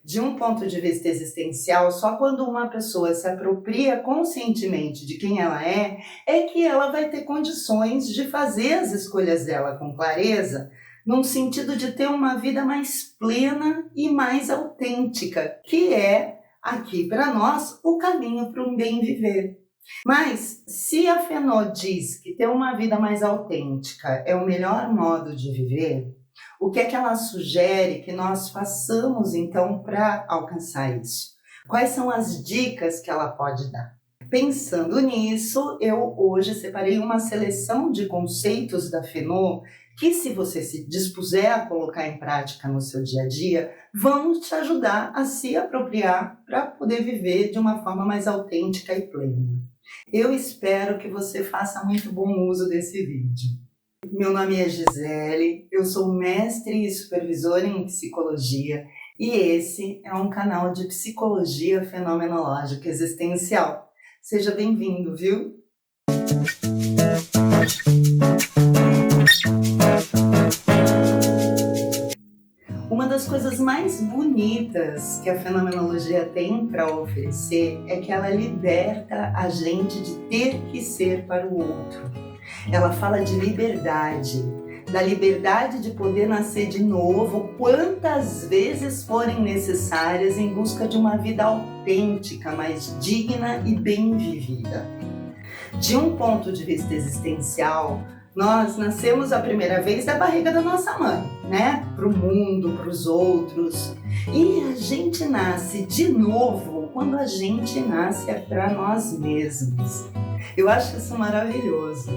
De um ponto de vista existencial, só quando uma pessoa se apropria conscientemente de quem ela é que ela vai ter condições de fazer as escolhas dela com clareza, num sentido de ter uma vida mais plena e mais autêntica, que é, aqui para nós, o caminho para um bem viver. Mas, se a Fenô diz que ter uma vida mais autêntica é o melhor modo de viver, o que é que ela sugere que nós façamos, então, para alcançar isso? Quais são as dicas que ela pode dar? Pensando nisso, eu hoje separei uma seleção de conceitos da Fenô que, se você se dispuser a colocar em prática no seu dia a dia, vão te ajudar a se apropriar para poder viver de uma forma mais autêntica e plena. Eu espero que você faça muito bom uso desse vídeo. Meu nome é Gisele, eu sou mestre e supervisora em psicologia e esse é um canal de psicologia fenomenológica existencial. Seja bem-vindo, viu? Uma das coisas mais bonitas que a fenomenologia tem para oferecer é que ela liberta a gente de ter que ser para o outro. Ela fala de liberdade, da liberdade de poder nascer de novo quantas vezes forem necessárias em busca de uma vida autêntica, mais digna e bem vivida. De um ponto de vista existencial, nós nascemos a primeira vez da barriga da nossa mãe, né? Para o mundo, para os outros. E a gente nasce de novo quando a gente nasce para nós mesmos. Eu acho isso maravilhoso.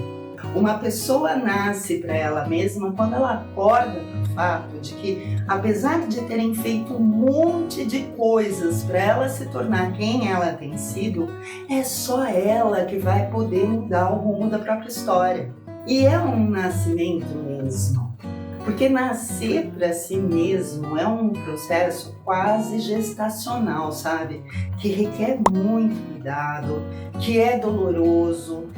Uma pessoa nasce para ela mesma quando ela acorda para o fato de que, apesar de terem feito um monte de coisas para ela se tornar quem ela tem sido, é só ela que vai poder mudar o rumo da própria história. E é um nascimento mesmo, porque nascer para si mesmo é um processo quase gestacional, sabe? Que requer muito cuidado, que é doloroso,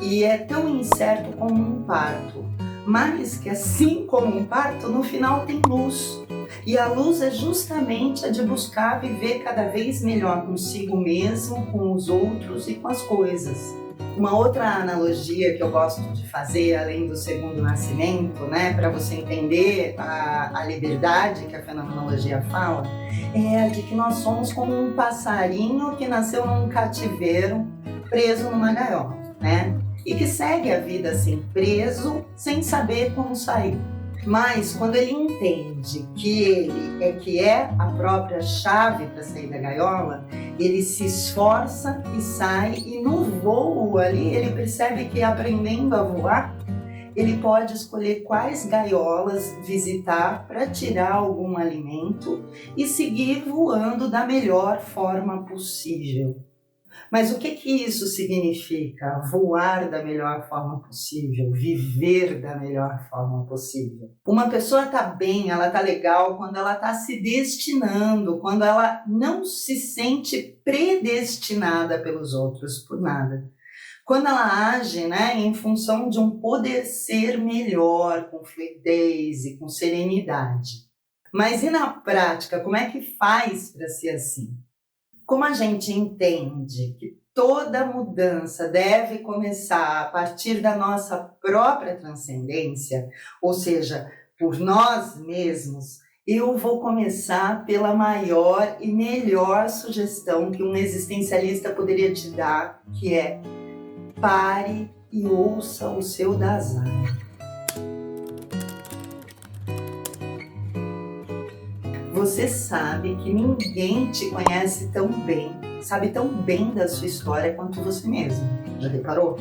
e é tão incerto como um parto, mas que assim como um parto, no final tem luz. E a luz é justamente a de buscar viver cada vez melhor consigo mesmo, com os outros e com as coisas. Uma outra analogia que eu gosto de fazer, além do segundo nascimento, né, para você entender a liberdade que a fenomenologia fala, é a de que nós somos como um passarinho que nasceu num cativeiro, preso numa gaiola, né? E que segue a vida assim, preso, sem saber como sair. Mas quando ele entende que ele que é a própria chave para sair da gaiola, ele se esforça e sai, e no voo ali ele percebe que, aprendendo a voar, ele pode escolher quais gaiolas visitar para tirar algum alimento e seguir voando da melhor forma possível. Mas o que isso significa? Voar da melhor forma possível, viver da melhor forma possível. Uma pessoa está bem, ela está legal quando ela está se destinando, quando ela não se sente predestinada pelos outros por nada. Quando ela age, né, em função de um poder ser melhor, com fluidez e com serenidade. Mas e na prática, como é que faz para ser assim? Como a gente entende que toda mudança deve começar a partir da nossa própria transcendência, ou seja, por nós mesmos, eu vou começar pela maior e melhor sugestão que um existencialista poderia te dar, que é: pare e ouça o seu Dasein. Você sabe que ninguém te conhece tão bem, sabe tão bem da sua história quanto você mesmo. Já reparou?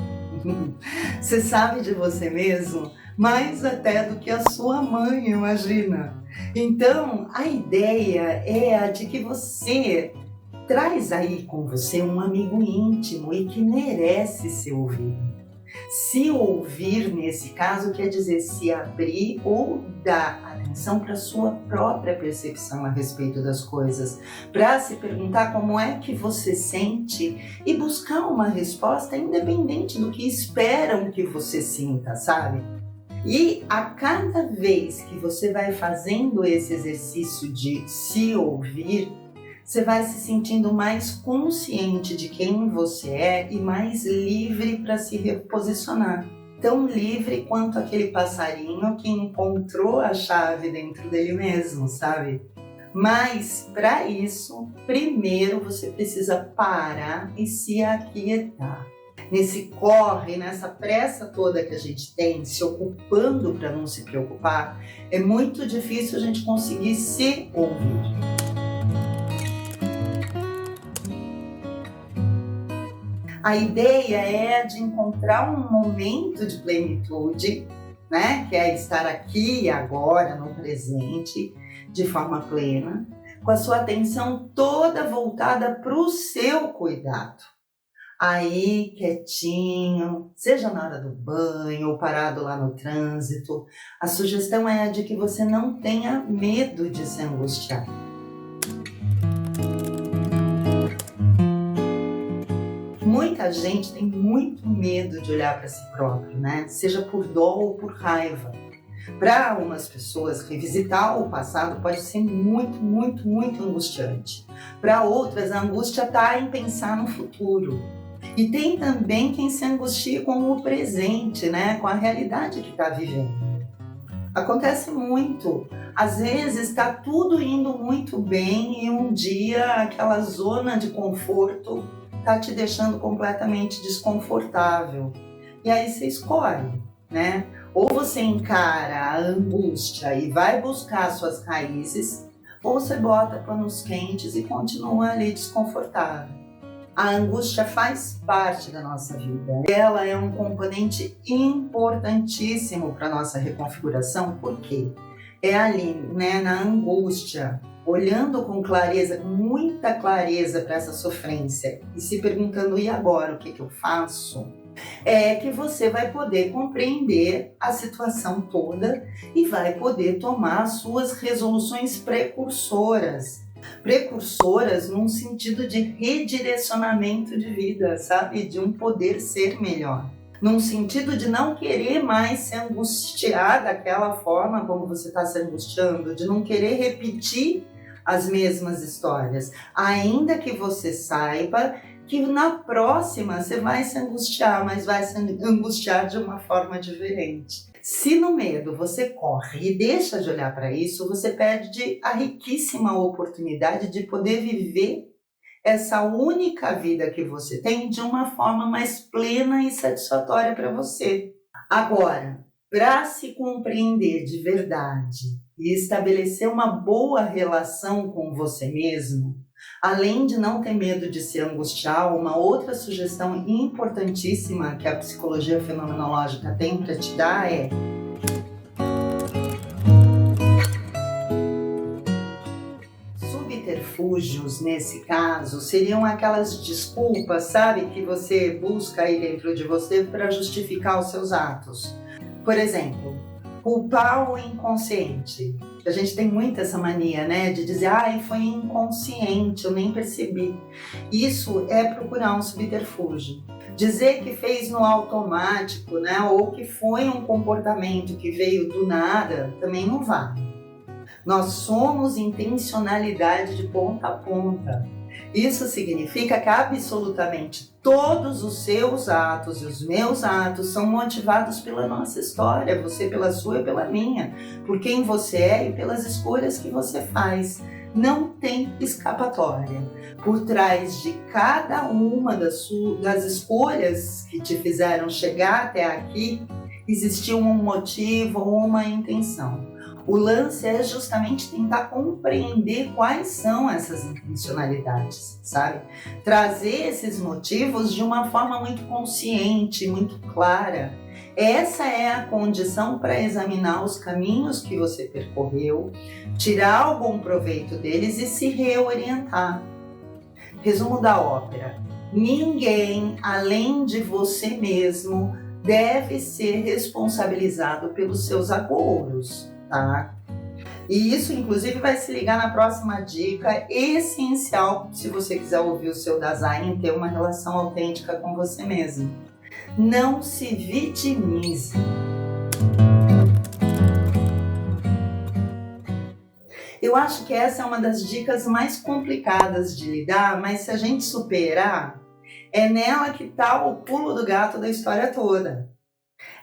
Você sabe de você mesmo mais até do que a sua mãe, imagina. Então, a ideia é a de que você traz aí com você um amigo íntimo e que merece ser ouvido. Se ouvir, nesse caso, quer dizer se abrir ou dar atenção para a sua própria percepção a respeito das coisas, para se perguntar como é que você sente e buscar uma resposta independente do que esperam que você sinta, sabe? E a cada vez que você vai fazendo esse exercício de se ouvir, você vai se sentindo mais consciente de quem você é e mais livre para se reposicionar. Tão livre quanto aquele passarinho que encontrou a chave dentro dele mesmo, sabe? Mas, para isso, primeiro você precisa parar e se aquietar. Nesse corre, nessa pressa toda que a gente tem, se ocupando para não se preocupar, é muito difícil a gente conseguir se ouvir. A ideia é de encontrar um momento de plenitude, né? Que é estar aqui e agora, no presente, de forma plena, com a sua atenção toda voltada para o seu cuidado. Aí, quietinho, seja na hora do banho ou parado lá no trânsito, a sugestão é a de que você não tenha medo de se angustiar. Muita gente tem muito medo de olhar para si próprio, né? Seja por dó ou por raiva. Para algumas pessoas, revisitar o passado pode ser muito angustiante. Para outras, a angústia está em pensar no futuro. E tem também quem se angustia com o presente, né? Com a realidade que está vivendo. Acontece muito. Às vezes está tudo indo muito bem e um dia aquela zona de conforto está te deixando completamente desconfortável. E aí você escolhe, né? Ou você encara a angústia e vai buscar suas raízes, ou você bota panos quentes e continua ali desconfortável. A angústia faz parte da nossa vida. Ela é um componente importantíssimo para a nossa reconfiguração, porque é ali, né, na angústia, olhando com clareza, com muita clareza para essa sofrência e se perguntando, e agora, o que eu faço? É que você vai poder compreender a situação toda e vai poder tomar suas resoluções precursoras. Precursoras num sentido de redirecionamento de vida, sabe? De um poder ser melhor. Num sentido de não querer mais se angustiar daquela forma como você está se angustiando, de não querer repetir as mesmas histórias, ainda que você saiba que na próxima você vai se angustiar, mas vai se angustiar de uma forma diferente. Se no medo você corre e deixa de olhar para isso, você perde a riquíssima oportunidade de poder viver essa única vida que você tem de uma forma mais plena e satisfatória para você. Agora, para se compreender de verdade e estabelecer uma boa relação com você mesmo, além de não ter medo de se angustiar, uma outra sugestão importantíssima que a psicologia fenomenológica tem para te dar é: subterfúgios, nesse caso, seriam aquelas desculpas, sabe, que você busca aí dentro de você para justificar os seus atos. Por exemplo, culpar o inconsciente. A gente tem muito essa mania, né, de dizer, foi inconsciente, eu nem percebi. Isso é procurar um subterfúgio. Dizer que fez no automático, né, ou que foi um comportamento que veio do nada, também não vale. Nós somos intencionalidade de ponta a ponta. Isso significa que absolutamente todos os seus atos e os meus atos são motivados pela nossa história, você pela sua e pela minha, por quem você é e pelas escolhas que você faz. Não tem escapatória. Por trás de cada uma das escolhas que te fizeram chegar até aqui, existiu um motivo ou uma intenção. O lance é justamente tentar compreender quais são essas intencionalidades, sabe? Trazer esses motivos de uma forma muito consciente, muito clara. Essa é a condição para examinar os caminhos que você percorreu, tirar algum proveito deles e se reorientar. Resumo da ópera: ninguém, além de você mesmo, deve ser responsabilizado pelos seus agouros. Tá? E isso, inclusive, vai se ligar na próxima dica essencial se você quiser ouvir o seu Dasein e ter uma relação autêntica com você mesmo. Não se vitimize. Eu acho que essa é uma das dicas mais complicadas de lidar, mas se a gente superar, é nela que está o pulo do gato da história toda.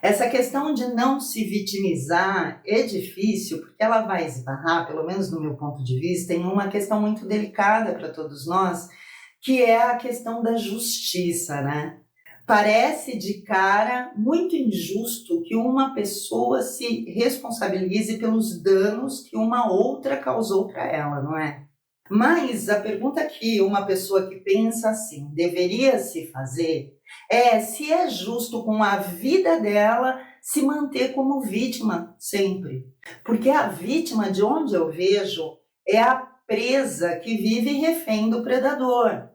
Essa questão de não se vitimizar é difícil porque ela vai esbarrar, pelo menos no meu ponto de vista, em uma questão muito delicada para todos nós, que é a questão da justiça, né? Parece de cara muito injusto que uma pessoa se responsabilize pelos danos que uma outra causou para ela, não é? Mas a pergunta que uma pessoa que pensa assim deveria se fazer é se é justo com a vida dela se manter como vítima sempre. Porque a vítima, de onde eu vejo, é a presa que vive refém do predador.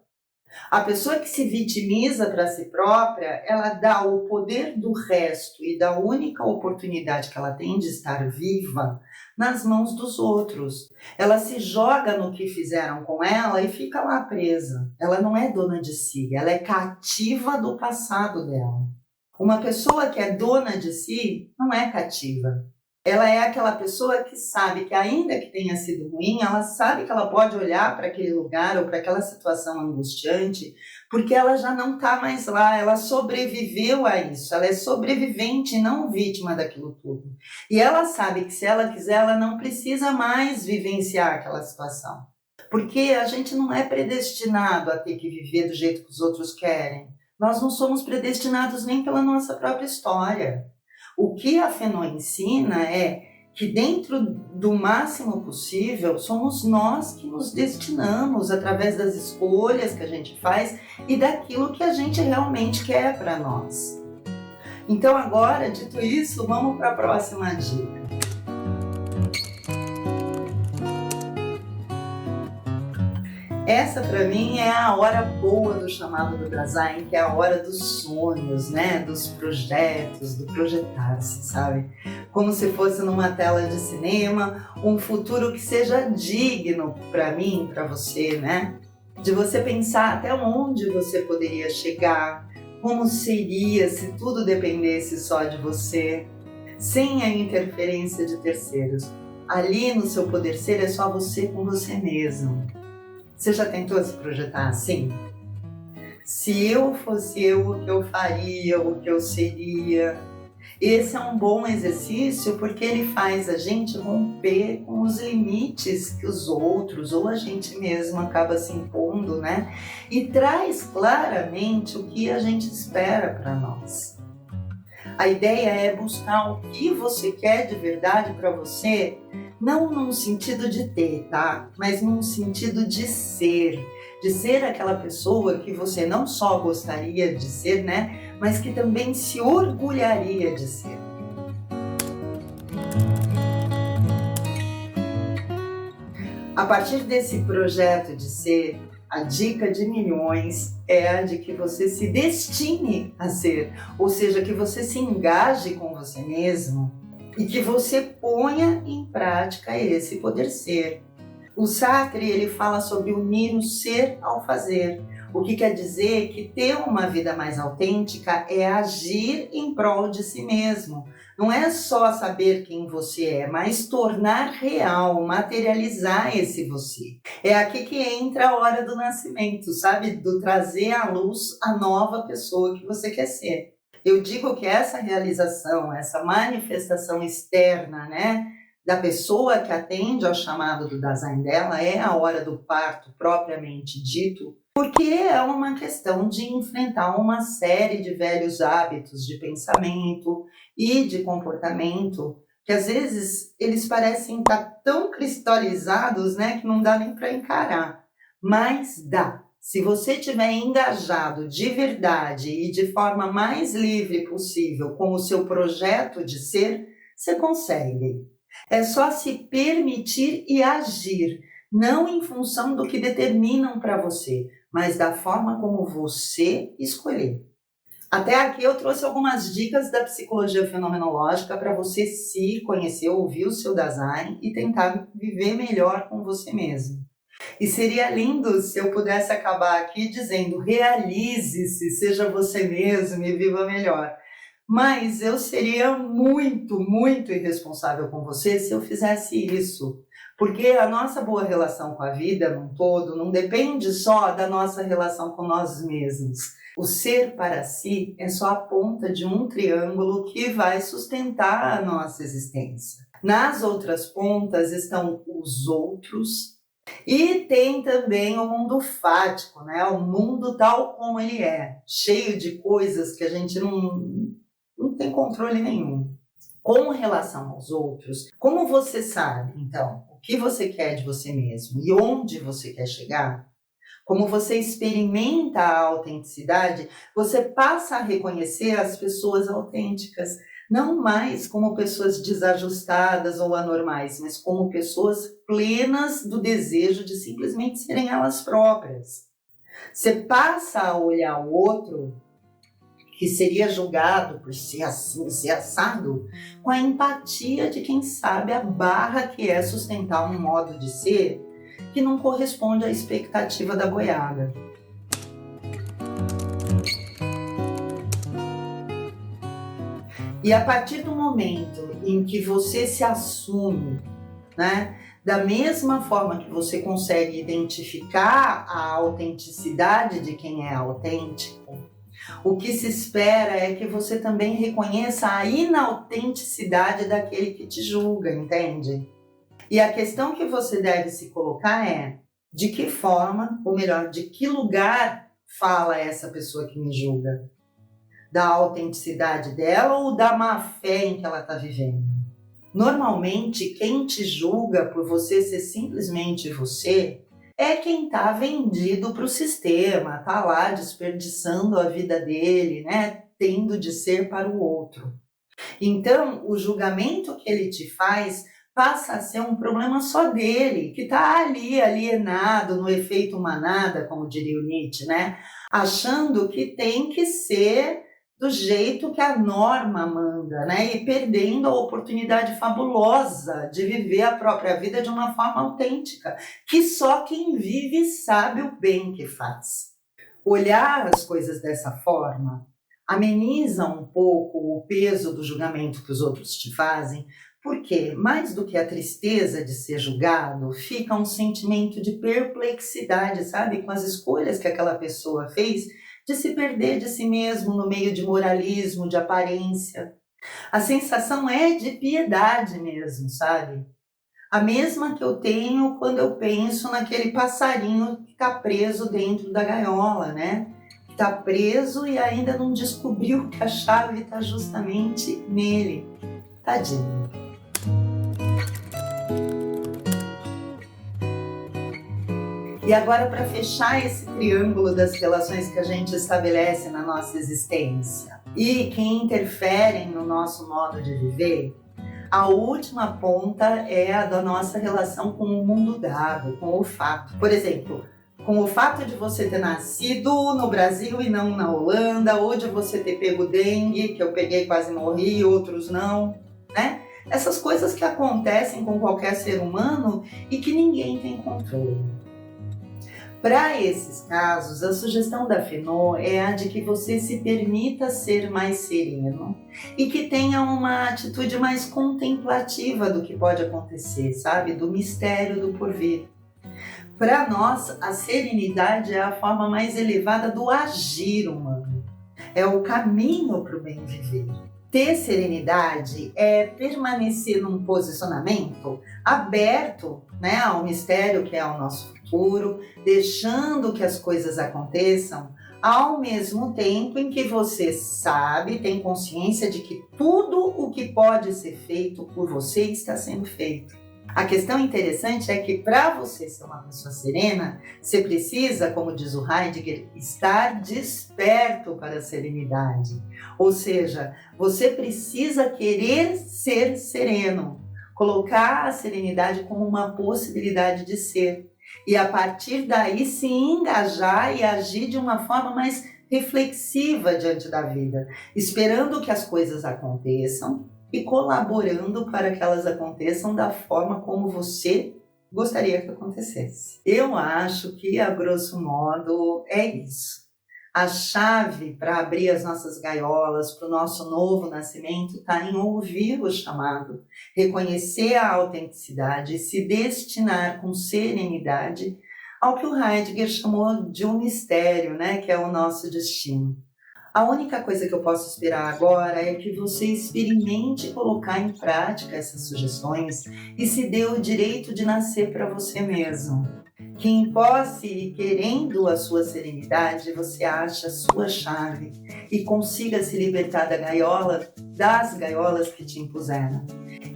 A pessoa que se vitimiza para si própria, ela dá o poder do resto e da única oportunidade que ela tem de estar viva nas mãos dos outros. Ela se joga no que fizeram com ela e fica lá presa. Ela não é dona de si, ela é cativa do passado dela. Uma pessoa que é dona de si não é cativa. Ela é aquela pessoa que sabe que, ainda que tenha sido ruim, ela sabe que ela pode olhar para aquele lugar ou para aquela situação angustiante, porque ela já não está mais lá, ela sobreviveu a isso, ela é sobrevivente, não vítima daquilo tudo. E ela sabe que, se ela quiser, ela não precisa mais vivenciar aquela situação. Porque a gente não é predestinado a ter que viver do jeito que os outros querem. Nós não somos predestinados nem pela nossa própria história. O que a Fenô ensina é que, dentro do máximo possível, somos nós que nos destinamos através das escolhas que a gente faz e daquilo que a gente realmente quer para nós. Então, agora, dito isso, vamos para a próxima dica. Essa, para mim, é a hora boa do chamado do Dasein, que é a hora dos sonhos, né? Dos projetos, do projetar-se, sabe? Como se fosse numa tela de cinema, um futuro que seja digno para mim, para você, né? De você pensar até onde você poderia chegar, como seria se tudo dependesse só de você, sem a interferência de terceiros. Ali no seu poder ser é só você com você mesmo. Você já tentou se projetar assim? Se eu fosse eu, o que eu faria, o que eu seria? Esse é um bom exercício porque ele faz a gente romper com os limites que os outros ou a gente mesmo acaba se impondo, né? E traz claramente o que a gente espera para nós. A ideia é buscar o que você quer de verdade para você, não num sentido de ter, tá? Mas num sentido de ser aquela pessoa que você não só gostaria de ser, né? Mas que também se orgulharia de ser. A partir desse projeto de ser, a dica de milhões é a de que você se destine a ser, ou seja, que você se engaje com você mesmo e que você ponha em prática esse poder ser. O Sartre, ele fala sobre unir o ser ao fazer, o que quer dizer que ter uma vida mais autêntica é agir em prol de si mesmo. Não é só saber quem você é, mas tornar real, materializar esse você. É aqui que entra a hora do nascimento, sabe? Do trazer à luz a nova pessoa que você quer ser. Eu digo que essa realização, essa manifestação externa, né, da pessoa que atende ao chamado do Dasein dela é a hora do parto propriamente dito, porque é uma questão de enfrentar uma série de velhos hábitos de pensamento e de comportamento que às vezes eles parecem estar tão cristalizados, né, que não dá nem para encarar, mas dá. Se você estiver engajado de verdade e de forma mais livre possível com o seu projeto de ser, você consegue. É só se permitir e agir, não em função do que determinam para você, mas da forma como você escolher. Até aqui eu trouxe algumas dicas da psicologia fenomenológica para você se conhecer, ouvir o seu Dasein e tentar viver melhor com você mesmo. E seria lindo se eu pudesse acabar aqui dizendo: realize-se, seja você mesmo e viva melhor. Mas eu seria muito, muito irresponsável com você se eu fizesse isso. Porque a nossa boa relação com a vida num todo não depende só da nossa relação com nós mesmos. O ser para si é só a ponta de um triângulo que vai sustentar a nossa existência. Nas outras pontas estão os outros e tem também o mundo fático, né? O mundo tal como ele é, cheio de coisas que a gente não tem controle nenhum. Com relação aos outros, como você sabe, então, o que você quer de você mesmo e onde você quer chegar? Como você experimenta a autenticidade, você passa a reconhecer as pessoas autênticas, não mais como pessoas desajustadas ou anormais, mas como pessoas plenas do desejo de simplesmente serem elas próprias. Você passa a olhar o outro, que seria julgado por ser assim, ser assado, com a empatia de quem sabe a barra que é sustentar um modo de ser que não corresponde à expectativa da boiada. E a partir do momento em que você se assume, né, da mesma forma que você consegue identificar a autenticidade de quem é autêntico, o que se espera é que você também reconheça a inautenticidade daquele que te julga, entende? E a questão que você deve se colocar é: de que forma, ou melhor, de que lugar fala essa pessoa que me julga? Da autenticidade dela ou da má fé em que ela está vivendo? Normalmente, quem te julga por você ser simplesmente você é quem está vendido para o sistema, está lá desperdiçando a vida dele, né? Tendo de ser para o outro. Então, o julgamento que ele te faz passa a ser um problema só dele, que está ali alienado no efeito manada, como diria o Nietzsche, né? Achando que tem que ser do jeito que a norma manda, né? E perdendo a oportunidade fabulosa de viver a própria vida de uma forma autêntica, que só quem vive sabe o bem que faz. Olhar as coisas dessa forma ameniza um pouco o peso do julgamento que os outros te fazem, porque, mais do que a tristeza de ser julgado, fica um sentimento de perplexidade, sabe? Com as escolhas que aquela pessoa fez de se perder de si mesmo no meio de moralismo, de aparência. A sensação é de piedade mesmo, sabe? A mesma que eu tenho quando eu penso naquele passarinho que está preso dentro da gaiola, né? Que está preso e ainda não descobriu que a chave está justamente nele. Tadinho. E agora, para fechar esse triângulo das relações que a gente estabelece na nossa existência e que interferem no nosso modo de viver, a última ponta é a da nossa relação com o mundo dado, com o fato. Por exemplo, com o fato de você ter nascido no Brasil e não na Holanda, ou de você ter pego dengue, que eu peguei e quase morri, outros não, né? Essas coisas que acontecem com qualquer ser humano e que ninguém tem controle. Para esses casos, a sugestão da Fenô é a de que você se permita ser mais sereno e que tenha uma atitude mais contemplativa do que pode acontecer, sabe? Do mistério do porvir. Para nós, a serenidade é a forma mais elevada do agir humano. É o caminho para o bem viver. Ter serenidade é permanecer num posicionamento aberto, né, ao mistério que é o nosso futuro, deixando que as coisas aconteçam, ao mesmo tempo em que você sabe, tem consciência de que tudo o que pode ser feito por você está sendo feito. A questão interessante é que para você ser uma pessoa serena, você precisa, como diz o Heidegger, estar desperto para a serenidade. Ou seja, você precisa querer ser sereno, colocar a serenidade como uma possibilidade de ser. E a partir daí se engajar e agir de uma forma mais reflexiva diante da vida, esperando que as coisas aconteçam e colaborando para que elas aconteçam da forma como você gostaria que acontecesse. Eu acho que, a grosso modo, é isso. A chave para abrir as nossas gaiolas para o nosso novo nascimento está em ouvir o chamado, reconhecer a autenticidade e se destinar com serenidade ao que o Heidegger chamou de um mistério, né, que é o nosso destino. A única coisa que eu posso esperar agora é que você experimente colocar em prática essas sugestões e se dê o direito de nascer para você mesmo. Que em posse e querendo a sua serenidade, você ache a sua chave e consiga se libertar das gaiolas que te impuseram.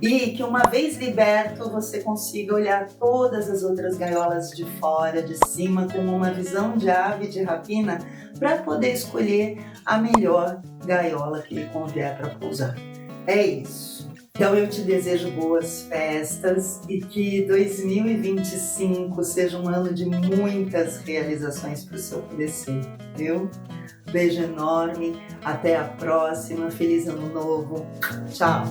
E que uma vez liberto, você consiga olhar todas as outras gaiolas de fora, de cima, como uma visão de ave de rapina, para poder escolher a melhor gaiola que lhe convier para pousar. É isso. Então eu te desejo boas festas e que 2025 seja um ano de muitas realizações para o seu florescer, viu? Beijo enorme, até a próxima, feliz ano novo, tchau!